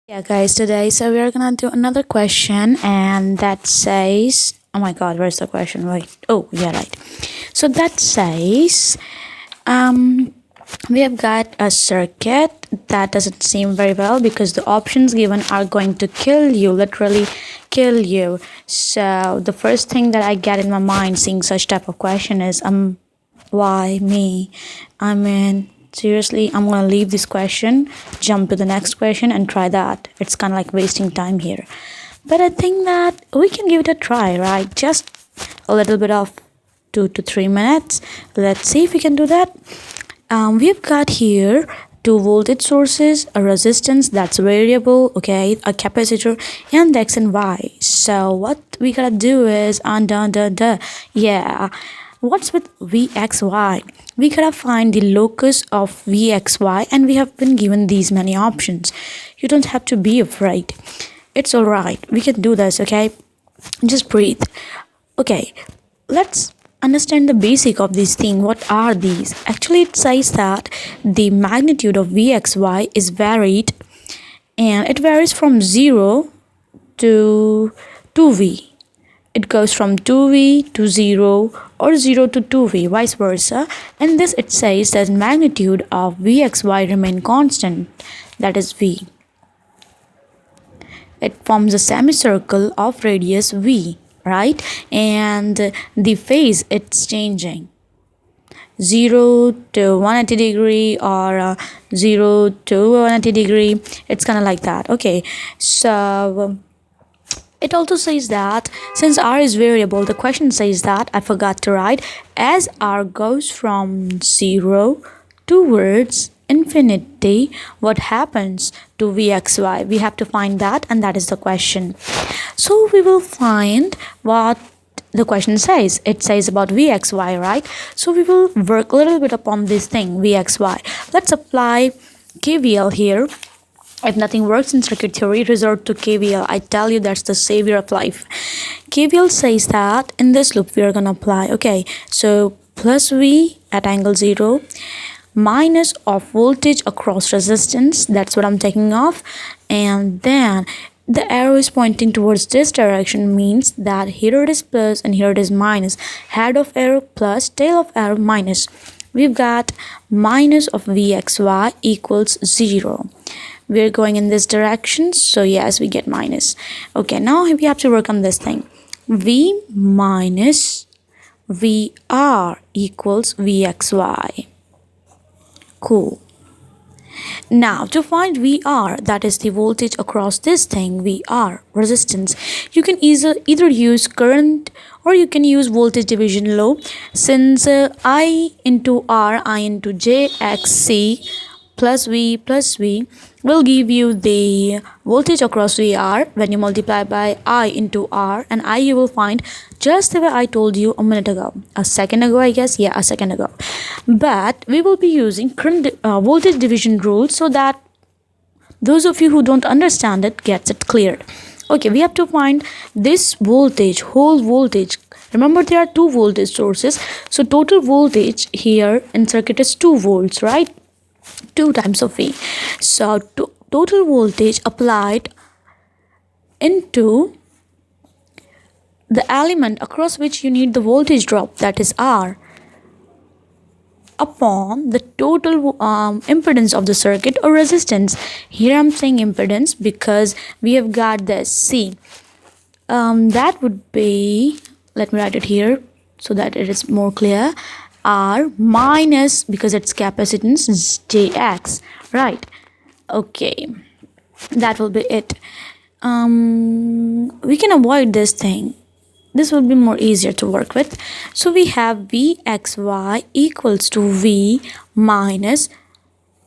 Yeah, guys, today we are gonna do another question, and that says, "Oh my God, where's the question?" Wait, oh yeah, right. So that says, um, we have got a circuit that doesn't seem very well because the options given are going to kill you, literally kill you. So the first thing that I get in my mind seeing such type of question is, why me? I mean, seriously, I'm gonna leave this question, jump to the next question, and try that. It's kind of like wasting time here. But I think that we can give it a try, right? Just a little bit of 2 to 3 minutes. Let's see if we can do that. We've got here two voltage sources, a resistance that's variable, okay, a capacitor, and the x and y. So what we gotta do is yeah. What's with vxy? We gotta find the locus of vxy, and we have been given these many options. You don't have to be afraid. It's alright. We can do this, okay? Just breathe. Okay, let's understand the basic of this thing. What are these? Actually, it says that the magnitude of vxy is varied, and it varies from 0 to 2v. It goes from 2v to 0 or 0 to 2v, vice versa. And this it says that magnitude of vxy remain constant, that is v. It forms a semicircle of radius v, right? And the phase it's changing, 0 to 180 degree or 0 to 180 degree. It's kind of like that. Okay, so it also says that since r is variable, the question says that, I forgot to write, as r goes from 0 towards infinity, what happens to vxy? We have to find that, and that is the question. So we will find what the question says. It says about vxy, right? So we will work a little bit upon this thing, vxy. Let's apply KVL here. If nothing works in circuit theory, resort to KVL. I tell you, that's the savior of life. KVL says that in this loop we are gonna apply. Okay, so plus V at angle 0, minus of voltage across resistance. That's what I'm taking off. And then the arrow is pointing towards this direction, means that here it is plus and here it is minus. Head of arrow plus, tail of arrow minus. We've got minus of Vxy equals 0. We're going in this direction, so yes, we get minus. Okay, now we have to work on this thing. V minus VR equals Vxy. Cool. Now to find VR, that is the voltage across this thing, VR, resistance, you can either use current or you can use voltage division law. Since I into R, I into JXC plus V will give you the voltage across VR when you multiply by I into R, and I you will find just the way I told you a second ago, I guess. Yeah, a second ago. But we will be using current voltage division rule so that those of you who don't understand it gets it cleared. Okay, we have to find this voltage, whole voltage. Remember, there are two voltage sources, so total voltage here in circuit is 2 volts, right? 2 times of V. So total voltage applied into the element across which you need the voltage drop, that is R, upon the total impedance of the circuit or resistance. Here I'm saying impedance because we have got this. See, that would be, let me write it here so that it is more clear. R minus, because it's capacitance, JX, right? Okay, that will be it. We can avoid this thing. This will be more easier to work with. So we have Vxy equals to V minus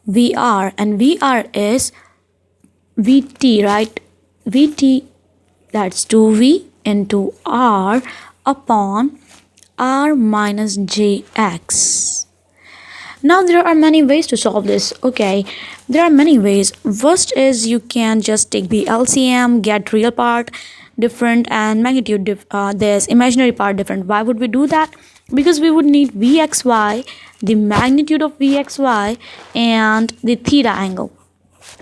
VR, and VR is Vt, right? Vt, that's 2V into R upon R minus Jx. Now there are many ways to solve this. Okay, there are many ways. First is you can just take the LCM, get real part different and magnitude this imaginary part different. Why would we do that? Because we would need Vxy, the magnitude of Vxy, and the theta angle.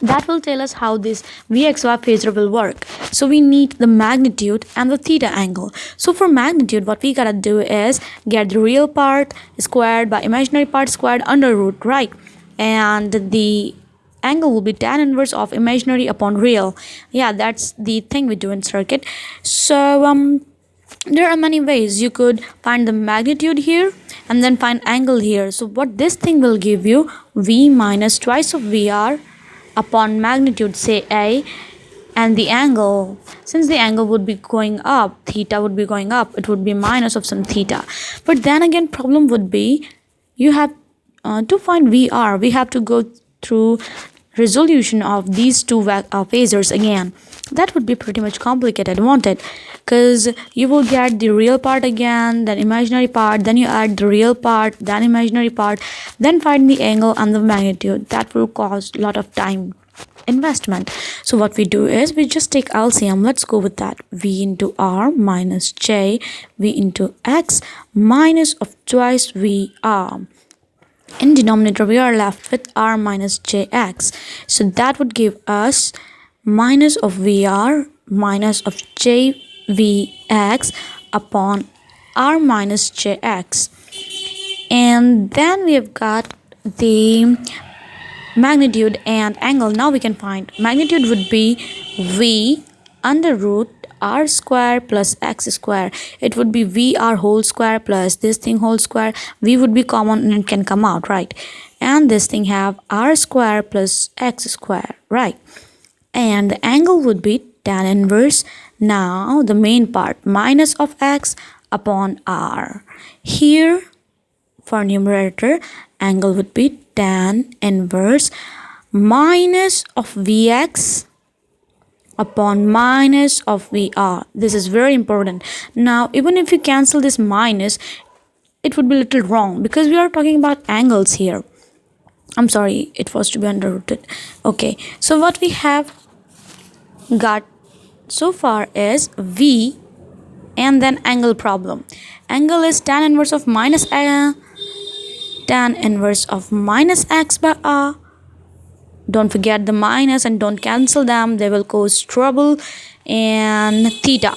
That will tell us how this VXY phasor will work. So we need the magnitude and the theta angle. So for magnitude, what we gotta do is get the real part squared by imaginary part squared under root, right? And the angle will be tan inverse of imaginary upon real. Yeah, that's the thing we do in circuit. So there are many ways you could find the magnitude here and then find angle here. So what this thing will give you, V minus twice of VR upon magnitude, say A, and the angle, since the angle would be going up, theta would be going up, it would be minus of some theta. But then again, problem would be you have to find VR, we have to go through resolution of these two phasors again. That would be pretty much complicated, won't it? Because you will get the real part again, then imaginary part, then you add the real part, then imaginary part, then find the angle and the magnitude. That will cost a lot of time investment. So what we do is we just take LCM. Let's go with that. V into R minus J, V into X minus of twice VR. In denominator, we are left with R minus JX. So that would give us minus of VR minus of JVX upon R minus JX. And then we have got the magnitude and angle. Now we can find magnitude would be V under root R square plus X square. It would be VR whole square plus this thing whole square. V would be common and it can come out, right? And this thing have R square plus X square, right? And the angle would be tan inverse. Now the main part, minus of X upon R. Here for numerator, angle would be tan inverse minus of Vx upon minus of VR. This is very important. Now even if you cancel this minus, it would be a little wrong because we are talking about angles here. I'm sorry, it was to be underrooted. Okay, so what we have got so far is V and then angle problem. Angle is tan inverse of minus tan inverse of minus X by R. Don't forget the minus and don't cancel them, they will cause trouble. And theta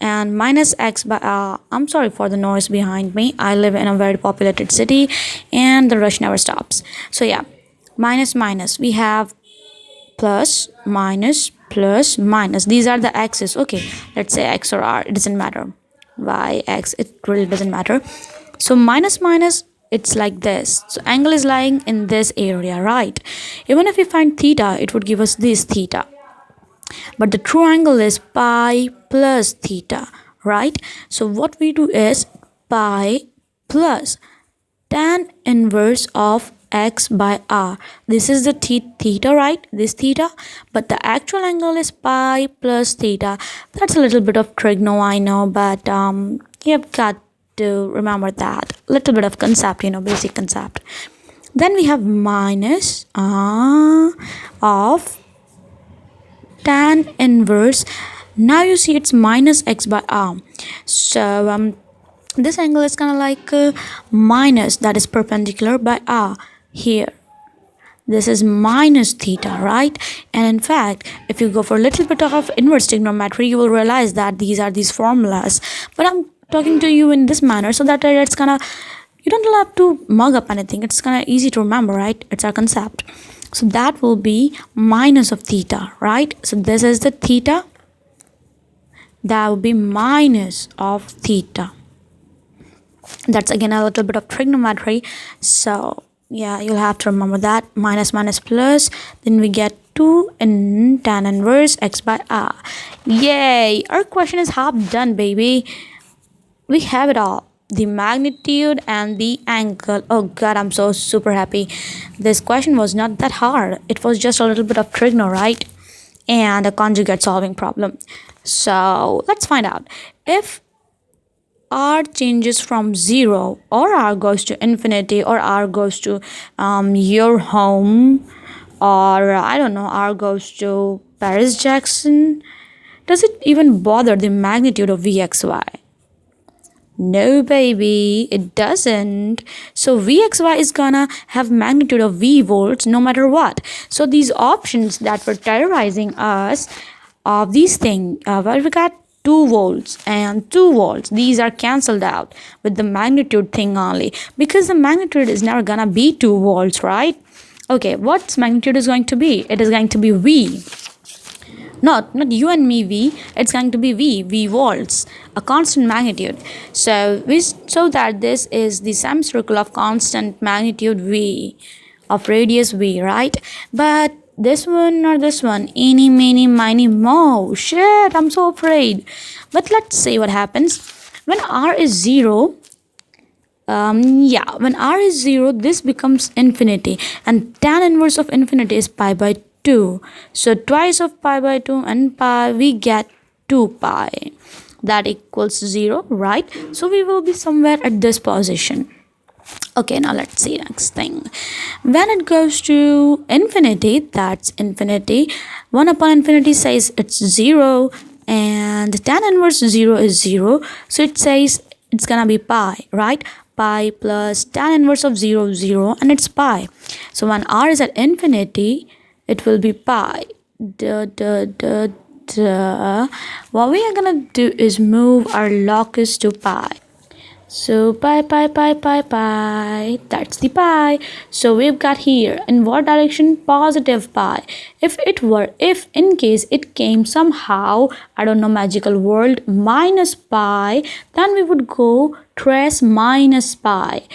and minus X by R. I'm sorry for the noise behind me, I live in a very populated city and the rush never stops. So yeah, minus minus, we have plus minus plus minus, these are the x's. Okay, let's say X or R, it doesn't matter, Y, X, it really doesn't matter. So minus minus, it's like this. So angle is lying in this area, right? Even if we find theta, it would give us this theta. But the true angle is pi plus theta, right? So what we do is pi plus tan inverse of X by R. This is the theta, right? This theta. But the actual angle is pi plus theta. That's a little bit of trigono, I know, but you've got to remember that little bit of concept, basic concept. Then we have minus of tan inverse. Now you see it's minus X by R. So this angle is kind of like minus, that is perpendicular by R here. This is minus theta, right? And in fact, if you go for a little bit of inverse trigonometry, you will realize that these formulas. But I'm talking to you in this manner so that it's gonna, you don't have to mug up anything, it's kind of easy to remember, right? It's our concept. So that will be minus of theta, right? So this is the theta, that will be minus of theta. That's again a little bit of trigonometry, so yeah, you'll have to remember that. Minus minus plus, then we get 2 in tan inverse X by R. Yay, our question is half done, baby. We have it all, the magnitude and the angle. Oh god, I'm so super happy. This question was not that hard, it was just a little bit of trigono, right? And a conjugate solving problem. So let's find out if R changes from 0 or R goes to infinity or R goes to your home, or I don't know, R goes to Paris Jackson. Does it even bother the magnitude of VXY? No, baby, it doesn't. So Vxy is gonna have magnitude of V volts no matter what. So these options that were terrorizing us of these things, well, we got 2 volts and 2 volts. These are cancelled out with the magnitude thing only, because the magnitude is never gonna be 2 volts, right? Okay, what's magnitude is going to be? It is going to be V. Not you and me V, it's going to be V volts, a constant magnitude. So we show that this is the semicircle of constant magnitude V, of radius V, right? But this one or this one, eeny meeny miny mo, shit, I'm so afraid. But let's see what happens when R is 0. When R is 0, this becomes infinity, and tan inverse of infinity is pi by 2. So twice of pi by 2 and pi, we get 2 pi. That equals 0, right? So we will be somewhere at this position. Okay, now let's see next thing. When it goes to infinity, that's infinity. 1 upon infinity says it's 0, and tan inverse 0 is 0. So it says it's gonna be pi, right? Pi plus tan inverse of 0, 0, and it's pi. So when R is at infinity, it will be pi. What we are gonna do is move our locus to pi. So pi, that's the pi. So we've got here in what direction? Positive pi. If in case it came somehow, I don't know, magical world, minus pi, then we would go trace minus pi.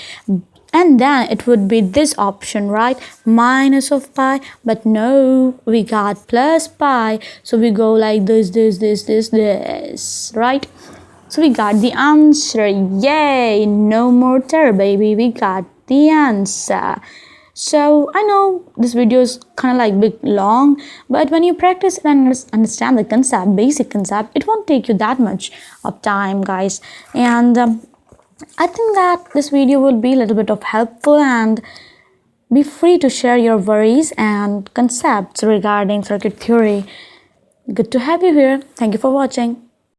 And then it would be this option, right? Minus of pi. But no, we got plus pi. So we go like this, right? So we got the answer. Yay! No more terror, baby. We got the answer. So I know this video is kind of like big long, but when you practice and understand the concept, basic concept, it won't take you that much of time, guys. And I think that this video will be a little bit of helpful, and be free to share your worries and concepts regarding circuit theory. Good to have you here. Thank you for watching.